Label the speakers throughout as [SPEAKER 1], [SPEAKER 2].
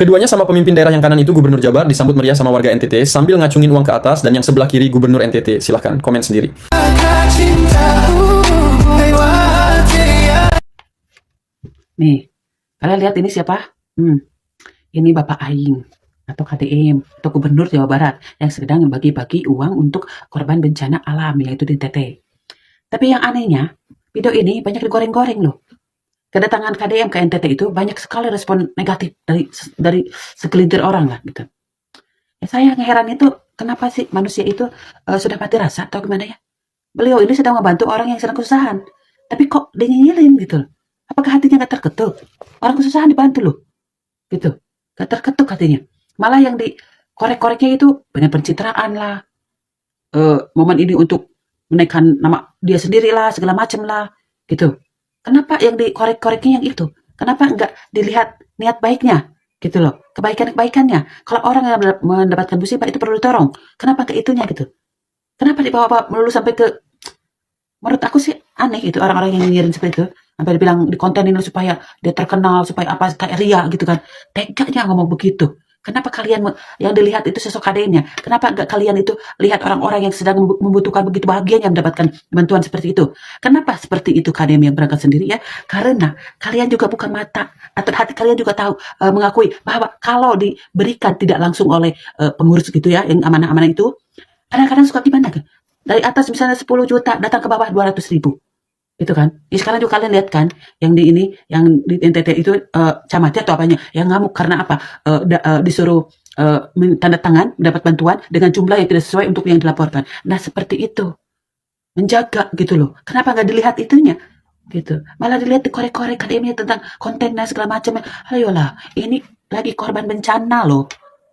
[SPEAKER 1] Keduanya sama pemimpin daerah yang kanan itu Gubernur Jabar disambut meriah sama warga NTT sambil ngacungin uang ke atas, dan yang sebelah kiri Gubernur NTT. Silahkan komen sendiri.
[SPEAKER 2] Nih, kalian lihat ini siapa? Ini Bapak Aing atau KDM atau Gubernur Jawa Barat yang sedang membagi-bagi uang untuk korban bencana alam, yaitu di NTT. Tapi yang anehnya, video ini banyak digoreng-goreng loh. Kedatangan KDM ke NTT itu banyak sekali respon negatif dari segelintir orang lah gitu. Ya, saya heran itu kenapa sih manusia itu sudah mati rasa atau gimana ya? Beliau ini sedang membantu orang yang sedang kesusahan, tapi kok dinyinyirin gitu loh. Apakah hatinya gak terketuk? Orang kesusahan dibantu loh, gitu. Gak terketuk hatinya. Malah yang dikorek-koreknya itu banyak pencitraan lah, momen ini untuk menaikkan nama dia sendiri lah, segala macem lah, gitu. Kenapa yang dikorek-koreknya yang itu? Kenapa enggak dilihat niat baiknya? Gitu loh, kebaikannya. Kalau orang yang mendapatkan musibah itu perlu ditolong, kenapa ke itunya gitu? Kenapa dibawa melulu sampai ke... Menurut aku sih aneh itu orang-orang yang nyinyirin seperti itu. Sampai dibilang di kontenin supaya dia terkenal, supaya apa, kayak ria gitu kan. Teganya ngomong begitu. Kenapa kalian yang dilihat itu sosok KDM-nya? Kenapa enggak kalian itu lihat orang-orang yang sedang membutuhkan begitu bahagianya mendapatkan bantuan seperti itu? Kenapa seperti itu KDM yang berangkat sendiri ya? Karena kalian juga bukan mata, atau hati kalian juga tahu, mengakui bahwa kalau diberikan tidak langsung oleh pengurus gitu ya, yang amanah-amanah itu, kadang-kadang suka gimana kan? Dari atas misalnya 10 juta, datang ke bawah 200.000. Itu kan. Ya, sekarang juga kalian lihat kan yang di NTT itu camatnya atau apanya yang ngamuk karena apa? Disuruh tanda tangan mendapat bantuan dengan jumlah yang tidak sesuai untuk yang dilaporkan. Nah, seperti itu. Menjaga gitu loh. Kenapa nggak dilihat itunya? Gitu. Malah dilihat dikorek-korek KDM-nya tentang konten dan segala macam. Ayolah, ini lagi korban bencana loh.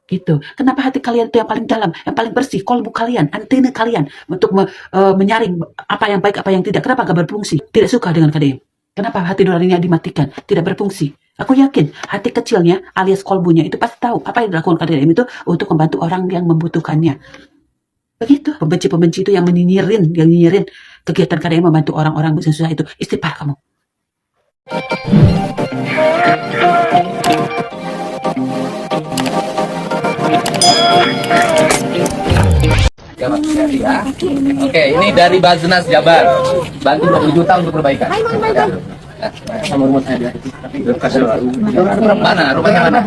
[SPEAKER 2] Gitu. Kenapa hati kalian itu yang paling dalam, yang paling bersih, kolbu kalian, antena kalian untuk menyaring apa yang baik, apa yang tidak? Kenapa gak berfungsi? Tidak suka dengan KDM. Kenapa hati nuraninya dimatikan, tidak berfungsi? Aku yakin hati kecilnya alias kolbunya itu pasti tahu apa yang dilakukan KDM itu untuk membantu orang yang membutuhkannya. Begitu. Pembenci-pembenci itu yang nyinyirin kegiatan KDM membantu orang-orang susah itu. Istighfar kamu.
[SPEAKER 3] Ya, oke, ini dari Basnas Jabar. Bantu 20 juta untuk perbaikan. Nomor rumah saya mana? Rumahnya mana?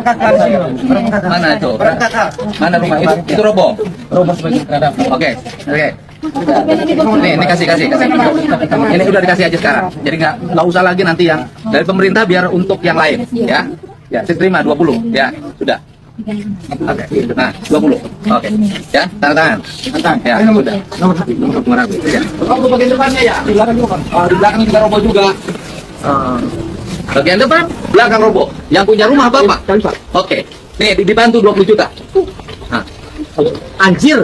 [SPEAKER 3] Mana itu? Mana rumah itu? Itu roboh. Oke. Ini kasih. Ini udah dikasih aja sekarang. Jadi nggak usah lagi nanti yang dari pemerintah, biar untuk yang lain, ya. Ya, saya terima 20. Ya, sudah. Oke, nah 20. Oke, ya, tangan. Ya, sudah. Nomor aku. Ya. Oh, bagian depannya ya. Di belakang juga. Di belakang kita roboh juga. Bagian depan, belakang roboh. Yang punya rumah Bapak. Oke. Nih dibantu 20 juta. Nah. Anjir.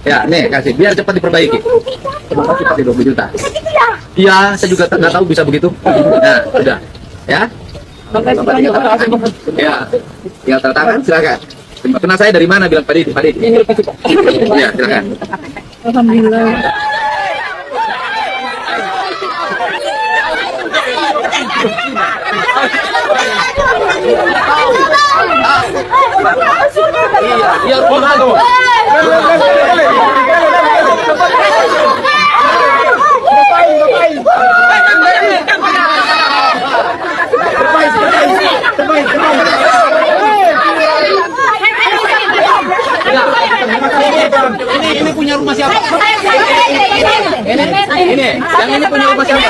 [SPEAKER 3] Ya, nih kasih biar cepat diperbaiki. Cepat 20 juta. Iya, saya juga nggak tahu bisa begitu. Nah, sudah. Ya. Ya, tinggal tanda tangan, silakan. Kenal saya dari mana? Bilang Pak Didi. Ya, silakan.
[SPEAKER 4] Alhamdulillah.
[SPEAKER 3] Iya, rumah tuh. Ini punya rumah siapa? Ini yang ini punya rumah siapa?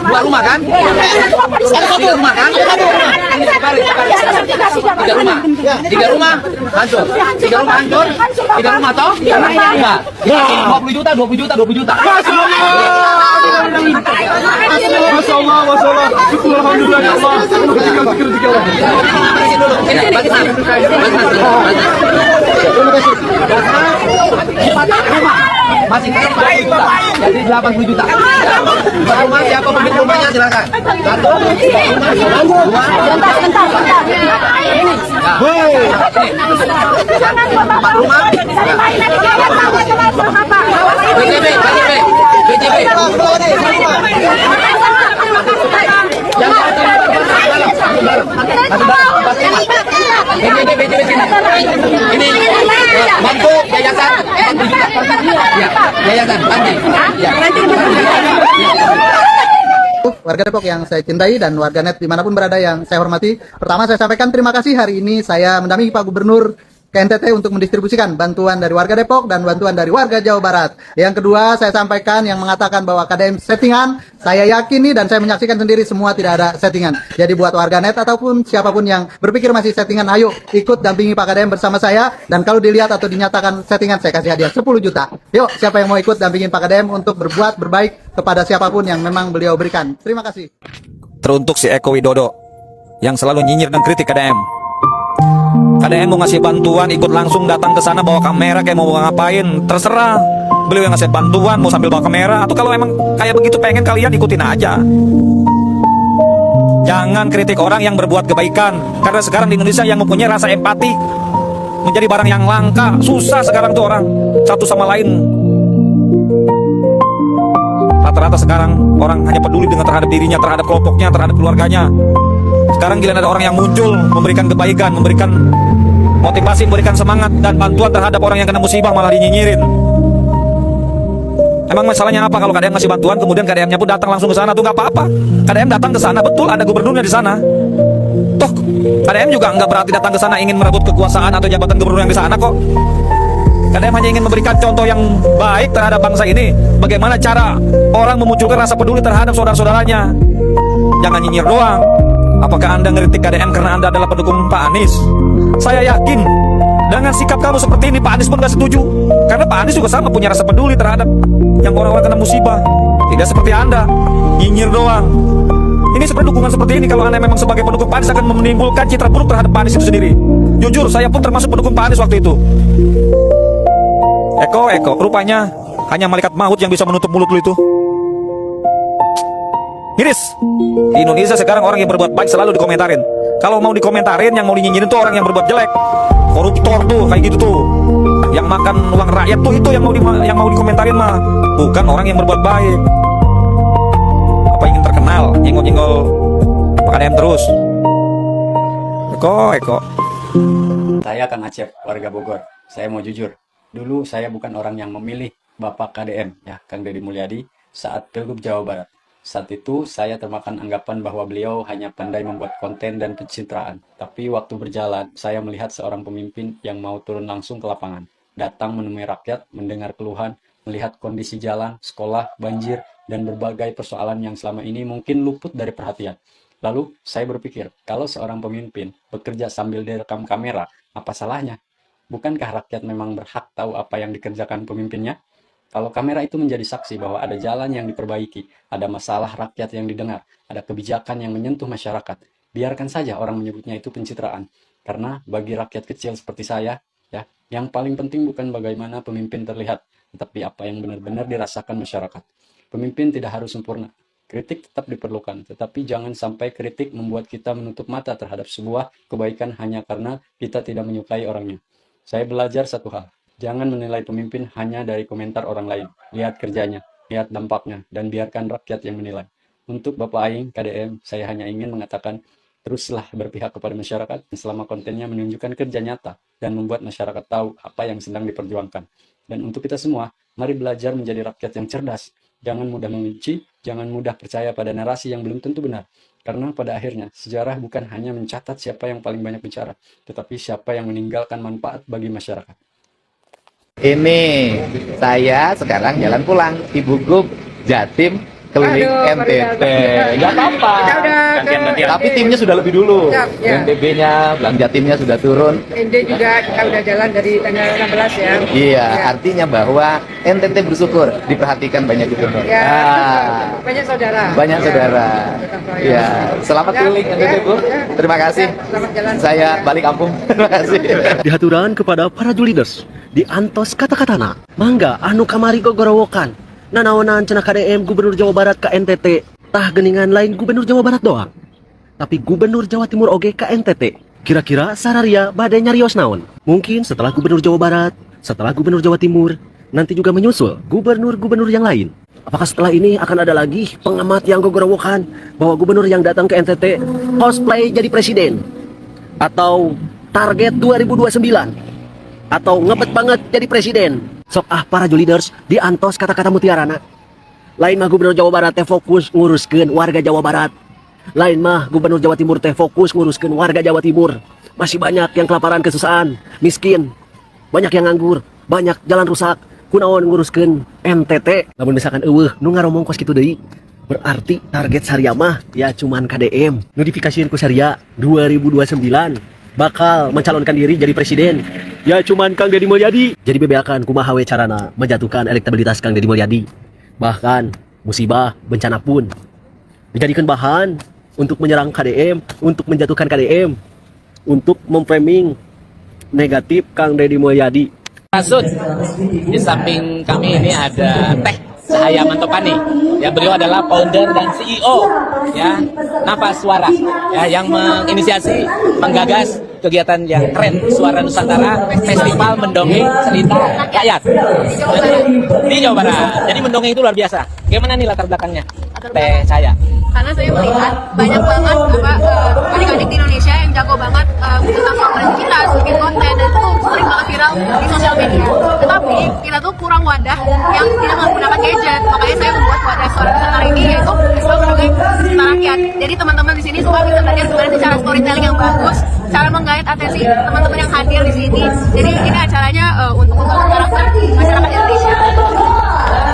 [SPEAKER 3] Dua rumah kan? Tiga rumah kan? Tiga rumah hancur. Tiga rumah toh? Enggak. 20 juta.
[SPEAKER 4] Masya Allah. Alhamdulillah ya Allah.
[SPEAKER 3] Masih kurang 40 juta. Jadi 80 juta. Rumah siapa pemilik rumahnya, silakan. Satu. BJB. Ini bantu yayasan. Ya, yayasan Panji. Ya.
[SPEAKER 5] Warga Depok yang saya cintai dan warganet dimanapun berada yang saya hormati. Pertama saya sampaikan terima kasih hari ini saya mendampingi Pak Gubernur ke NTT untuk mendistribusikan bantuan dari warga Depok dan bantuan dari warga Jawa Barat. Yang kedua saya sampaikan yang mengatakan bahwa KDM settingan, saya yakini dan saya menyaksikan sendiri semua tidak ada settingan. Jadi buat warganet ataupun siapapun yang berpikir masih settingan, ayo ikut dampingi Pak KDM bersama saya. Dan kalau dilihat atau dinyatakan settingan, saya kasih hadiah 10 juta. Yuk, siapa yang mau ikut dampingin Pak KDM untuk berbuat berbaik kepada siapapun yang memang beliau berikan. Terima kasih.
[SPEAKER 6] Teruntuk si Eko Widodo yang selalu nyinyir dan kritik KDM. KDM mau ngasih bantuan, ikut langsung datang ke sana bawa kamera, kayak mau ngapain terserah. Beliau yang ngasih bantuan mau sambil bawa kamera, atau kalau emang kayak begitu pengen kalian ikutin aja. Jangan kritik orang yang berbuat kebaikan, karena sekarang di Indonesia yang mempunyai rasa empati menjadi barang yang langka. Susah sekarang tuh orang satu sama lain. Rata-rata sekarang orang hanya peduli dengan terhadap dirinya, terhadap kelompoknya, terhadap keluarganya. Sekarang gila ada orang yang muncul memberikan kebaikan, memberikan motivasi, memberikan semangat dan bantuan terhadap orang yang kena musibah malah dinyinyirin. Emang masalahnya apa kalau KDM ngasih bantuan kemudian KDM-nya pun datang langsung ke sana? Tuh nggak apa-apa. KDM datang ke sana, betul ada gubernurnya di sana. Toh KDM juga nggak berarti datang ke sana ingin merebut kekuasaan atau jabatan gubernur yang di sana kok. KDM hanya ingin memberikan contoh yang baik terhadap bangsa ini. Bagaimana cara orang memunculkan rasa peduli terhadap saudara-saudaranya. Jangan nyinyir doang. Apakah Anda ngeritik KDM karena Anda adalah pendukung Pak Anies? Saya yakin dengan sikap kamu seperti ini Pak Anies pun gak setuju. Karena Pak Anies juga sama punya rasa peduli terhadap yang orang-orang kena musibah. Tidak seperti Anda, nyinyir doang. Ini seperti dukungan seperti ini kalau Anda memang sebagai pendukung Pak Anies akan menimbulkan citra buruk terhadap Pak Anies itu sendiri. Jujur, saya pun termasuk pendukung Pak Anies waktu itu. Eko, rupanya hanya malaikat maut yang bisa menutup mulut lu itu. Miris. Di Indonesia sekarang orang yang berbuat baik selalu dikomentarin. Kalau mau dikomentarin, yang mau dinyinyirin tuh orang yang berbuat jelek, koruptor tuh, kayak gitu tuh, yang makan uang rakyat tuh, itu yang mau dikomentarin mah, bukan orang yang berbuat baik. Apa ingin terkenal, nyenggol-nyenggol Pak KDM terus. Eko.
[SPEAKER 7] Saya Kang Acep, warga Bogor. Saya mau jujur, dulu saya bukan orang yang memilih Bapak KDM, ya Kang Deddy Mulyadi, saat Pilgub Jawa Barat. Saat itu saya termakan anggapan bahwa beliau hanya pandai membuat konten dan pencitraan. Tapi waktu berjalan, saya melihat seorang pemimpin yang mau turun langsung ke lapangan. Datang menemui rakyat, mendengar keluhan, melihat kondisi jalan, sekolah, banjir, dan berbagai persoalan yang selama ini mungkin luput dari perhatian. Lalu saya berpikir, kalau seorang pemimpin bekerja sambil direkam kamera, apa salahnya? Bukankah rakyat memang berhak tahu apa yang dikerjakan pemimpinnya? Kalau kamera itu menjadi saksi bahwa ada jalan yang diperbaiki, ada masalah rakyat yang didengar, ada kebijakan yang menyentuh masyarakat, biarkan saja orang menyebutnya itu pencitraan. Karena bagi rakyat kecil seperti saya, ya, yang paling penting bukan bagaimana pemimpin terlihat, tetapi apa yang benar-benar dirasakan masyarakat. Pemimpin tidak harus sempurna. Kritik tetap diperlukan, tetapi jangan sampai kritik membuat kita menutup mata terhadap sebuah kebaikan hanya karena kita tidak menyukai orangnya. Saya belajar satu hal. Jangan menilai pemimpin hanya dari komentar orang lain. Lihat kerjanya, lihat dampaknya, dan biarkan rakyat yang menilai. Untuk Bapak Aing, KDM, saya hanya ingin mengatakan, teruslah berpihak kepada masyarakat selama kontennya menunjukkan kerja nyata dan membuat masyarakat tahu apa yang sedang diperjuangkan. Dan untuk kita semua, mari belajar menjadi rakyat yang cerdas. Jangan mudah membenci, jangan mudah percaya pada narasi yang belum tentu benar. Karena pada akhirnya, sejarah bukan hanya mencatat siapa yang paling banyak bicara, tetapi siapa yang meninggalkan manfaat bagi masyarakat.
[SPEAKER 3] Ini saya sekarang jalan pulang Ibu Gub Jatim keliling NTT. Enggak apa-apa. Tapi timnya sudah lebih dulu. NTB-nya, belanja timnya sudah turun.
[SPEAKER 8] ND juga kita udah jalan dari tanggal 16 ya.
[SPEAKER 3] Iya, artinya bahwa NTT bersyukur diperhatikan banyak gubernur.
[SPEAKER 8] Ya, banyak saudara.
[SPEAKER 3] Banyak saudara. Iya, selamat keliling NTT Bu. Terima kasih.
[SPEAKER 8] Selamat jalan.
[SPEAKER 3] Saya balik kampung. Terima kasih.
[SPEAKER 9] Dihaturan kepada para juliders di antos kata-katana mangga anu kamari gogorowokan nanaonan cenah KDM Gubernur Jawa Barat ke NTT tah geningan lain Gubernur Jawa Barat doang tapi Gubernur Jawa Timur oge ke NTT. Kira-kira sararia badai nyarios naon? Mungkin setelah Gubernur Jawa Barat, setelah Gubernur Jawa Timur, nanti juga menyusul gubernur-gubernur yang lain. Apakah setelah ini akan ada lagi pengamat yang gogorowokan bahwa gubernur yang datang ke NTT cosplay jadi presiden? Atau target 2029? Atau ngebet banget jadi presiden? Sok para leaders diantos kata-kata mutiarana. Lain mah Gubernur Jawa Barat teh fokus nguruskeun warga Jawa Barat. Lain mah Gubernur Jawa Timur teh fokus nguruskeun warga Jawa Timur. Masih banyak yang kelaparan, kesusahan, miskin. Banyak yang nganggur, banyak jalan rusak. Kunaon nguruskeun NTT. Lamun misalkan eueuh nu ngaromong kos kitu deui, berarti target Saria mah ya cuman KDM. Notifikasiin ku Saria 2029 bakal mencalonkan diri jadi presiden. Ya cuman Kang Deddy Mulyadi. Jadi bebeakan kumaha we carana menjatuhkan elektabilitas Kang Deddy Mulyadi. Bahkan musibah, bencana pun dijadikan bahan untuk menyerang KDM, untuk menjatuhkan KDM, untuk memframing negatif Kang Deddy Mulyadi.
[SPEAKER 3] Maksud di samping kami ini ada Teh Cahaya Mantopani. Ya, beliau adalah founder dan CEO ya Nafas Suara ya, yang menginisiasi, menggagas kegiatan yang keren Suara Nusantara, Festival Mendongeng Cerita Rakyat di Jawa Barat. Jadi mendongeng itu luar biasa. Gimana nih latar belakangnya, Teh Cahaya?
[SPEAKER 10] Karena saya melihat banyak banget adik-adik di Indonesia yang jago banget tentang soal kreativitas, bikin konten, dan itu sering banget viral di sosial media. Tetapi kita tuh kurang wadah yang tidak menggunakan gadget. Makanya saya membuat wadah Suara Nusantara ini, yaitu Festival Mendongeng Cerita Rakyat. Jadi teman-teman di sini semua bisa belajar gimana sih cara storytelling yang bagus, cara menggait atensi teman-teman yang hadir di sini. Jadi ini acaranya untuk membangun karakter masyarakat Indonesia.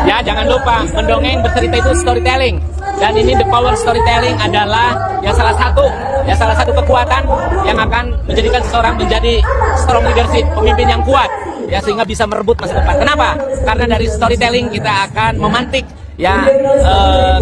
[SPEAKER 3] Ya, jangan lupa mendongeng bercerita itu storytelling. Dan ini the power storytelling adalah salah satu kekuatan yang akan menjadikan seseorang menjadi strong leadership, pemimpin yang kuat ya, sehingga bisa merebut masa depan. Kenapa? Karena dari storytelling kita akan memantik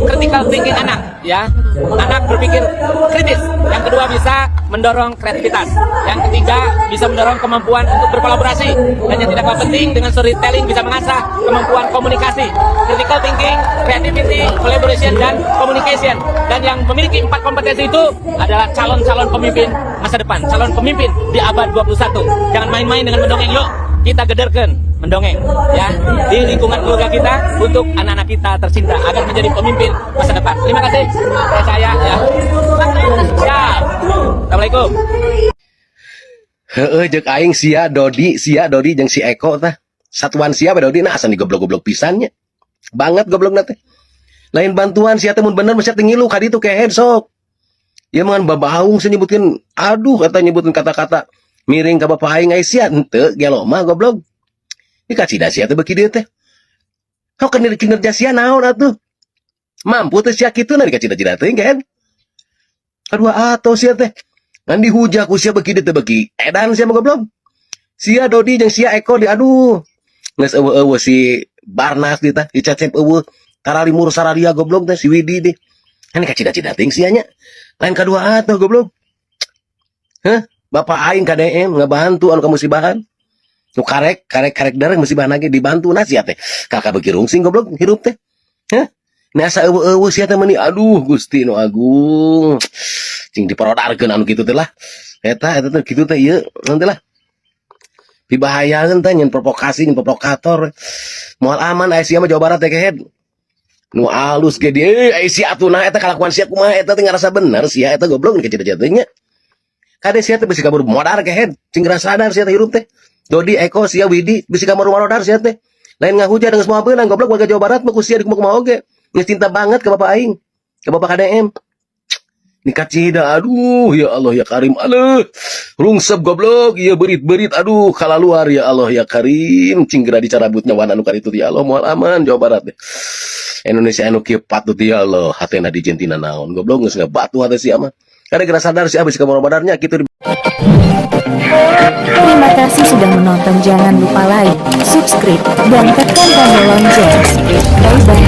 [SPEAKER 3] critical thinking anak ya. Anak berpikir kritis. Yang kedua bisa mendorong kreativitas. Yang ketiga bisa mendorong kemampuan untuk berkolaborasi. Dan yang tidak kalah penting, dengan storytelling bisa mengasah kemampuan komunikasi, critical thinking, creativity, collaboration, dan communication. Dan yang memiliki 4 kompetensi itu adalah calon-calon pemimpin masa depan, calon pemimpin di abad 21. Jangan main-main dengan mendongeng, yuk kita gederkan mendongeng ya di lingkungan keluarga kita untuk anak-anak kita tercinta agar menjadi pemimpin masa depan. Terima kasih saya ya. Siap. Assalamualaikum.
[SPEAKER 11] Heeh, jeung aing sia Dodi jeung si Eko tah. Satuan sia bae Dodi nah asa digoblok-goblok pisannya. Banget goblokna teh. Lain bantuan sia teh mun bener mesti ngilu ka ditu kehead sok. Ya mangan babaung sia nyebutkeun aduh eta nyebutkeun kata-kata miring ka bapak aing sia henteu gelo mah goblok. Ini kacida sia teh beki dieu teh. Hau kinerja sia naon atuh? Mampu teh sia kitu na dikacida-cida teh kan. Kedua atau sia teh ngan dihujak ku sia beki dieu teh beki edan sia mah goblok. Sia Dodi jeung sia Eko di aduh. Geus eueuh si Barnas di tah dicecep eueuh karalimur sararia goblok teh si Widi di. Kan kacida-cida teh sia nya. Lain kadua atau goblok. Hah? Bapak aing KDM ngebantu anu kamusibahan. Nu karek dereng musibah lagi dibantu na sia teh. Kakak beuki rungsing goblok hirup teh. Hah? Ini asa eueuh sia teh meuni aduh Gusti nu Agung. Cing diperodarkeun anu kitu teh lah. Eta teh kitu teh ieu nanti lah. Dibahayakeun teh nyen provokasi nyen provokator. Moal aman aya sia mah Jawa Barat teh kehead. Nu alus ge dia sia atuh nah eta kalakuan sia kumaha eta teh ngarasa bener sia eta goblok nu kecida teh nya. Kade sia teh bisi kabur modar kehead. Cing sadar sia teh hirup teh. Dodi, Eko, sia Widi bisi kamar modar sia teh. Lain ngahuja dengan semua beunang goblok warga Jawa Barat mah ku sia di kumaha oge. Geus cinta banget ke bapak aing. Ke bapak KDM. Ini kacida aduh ya Allah ya Karim aduh. Rungsep goblok ieu berit-berit aduh kalaluar ya Allah ya Karim. Cing geura dicarabut nyawana anu karitu ya Allah moal aman Jawa Barat deh. Indonesia anu kieu patut ya Allah hatena dijentina naon goblok geus ngabatu hate sia mah. Kada geura sadar sia abis kamar modarnya kitu.
[SPEAKER 12] Terima kasih sudah menonton. Jangan lupa like, subscribe, dan tekan tombol lonceng. Bye bye.